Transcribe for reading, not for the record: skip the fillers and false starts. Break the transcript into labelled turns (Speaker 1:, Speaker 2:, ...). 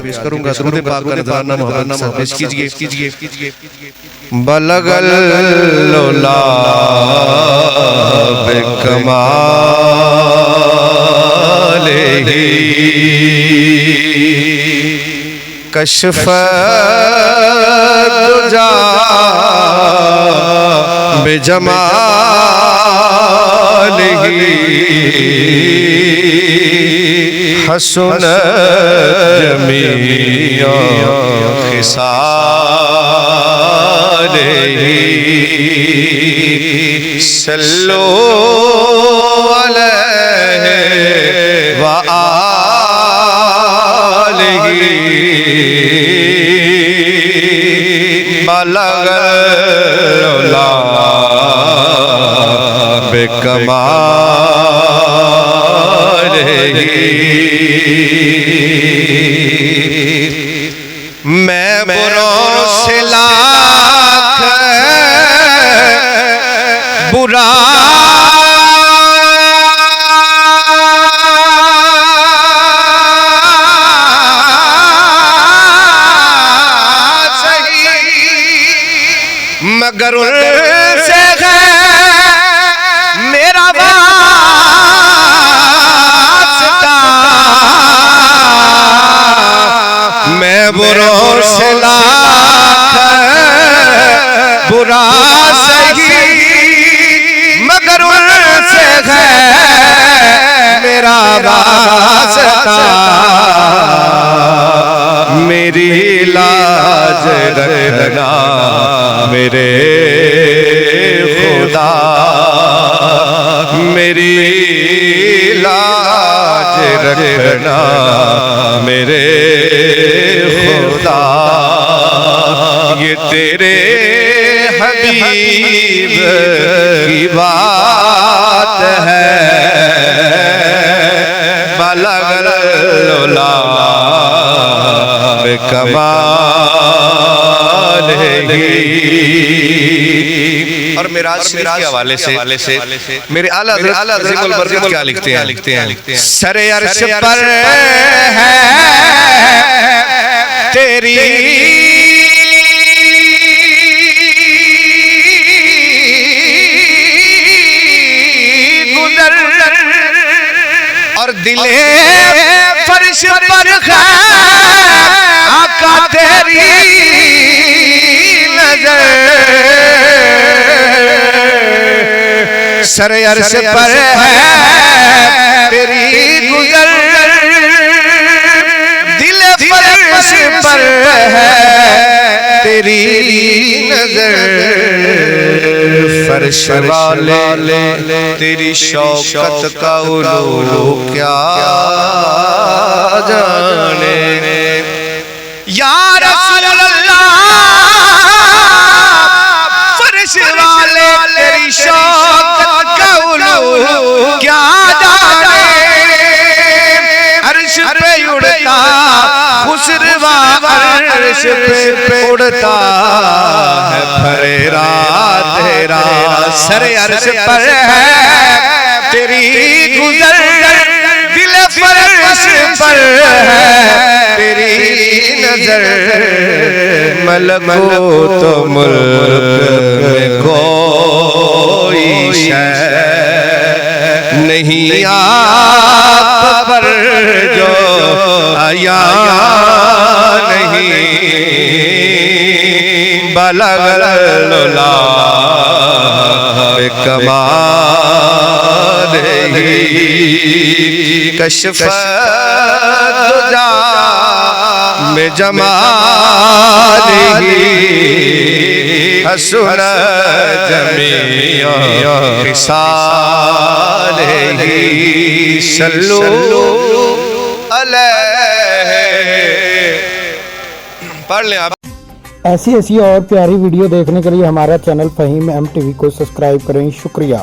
Speaker 1: پیش کروں گا درود پاک کا نذرانہ محمد صاحب پیش کیجئے بلغ العلا بکمالہ کشف الدجا بجمالہ حسن جمیع خصالہ صلو علیہ وآلہ بلغ العلا بکمالہ میں بروں سے لاکھ برا سہی مگر ان سے ہے میرا واسطہ میں بروں سے لاکھ برا سہی مگر ان سے ہے میرا واسطہ میری لاج رکھنا میرے خدا میری لاج رکھنا میرے خدا یہ تیرے حبیب کی بات ہے بلغ العلا بکمالہ اور معراج شریف کے حوالے سے میرے اعلیٰ حضرت عظیم البرکت کیا لکھتے ہیں سر عرش پر ہے تیری گزر اور دل فرش پر ہے آقا تیری نظر سر عرش پر ہے تیری گزر دل فرش پر ہے تیری نظر فرش والے تیری شوکت کا علو کیا جانے یا رسول اللہ فرش والے تیری شوکت کا علو کیا جانے عرش پہ اڑتا خسروا عرش پہ اڑتا ہے پھریرا تیرا سر عرش پر ہے تیری گزر دل فرش پر ہے تیری نظر ملکوت و ملک میں کوئی شے نہیں آپ پر جو آیا نہیں بلغ العلا بکمالہ کشف الدجا بجمالہ حسن جمیع خصالہ صلو علیہ پڑھ لیں آپ
Speaker 2: ایسی اور پیاری ویڈیو دیکھنے کے لیے ہمارا channel Faheem M T V کو سبسکرائب کریں شکریہ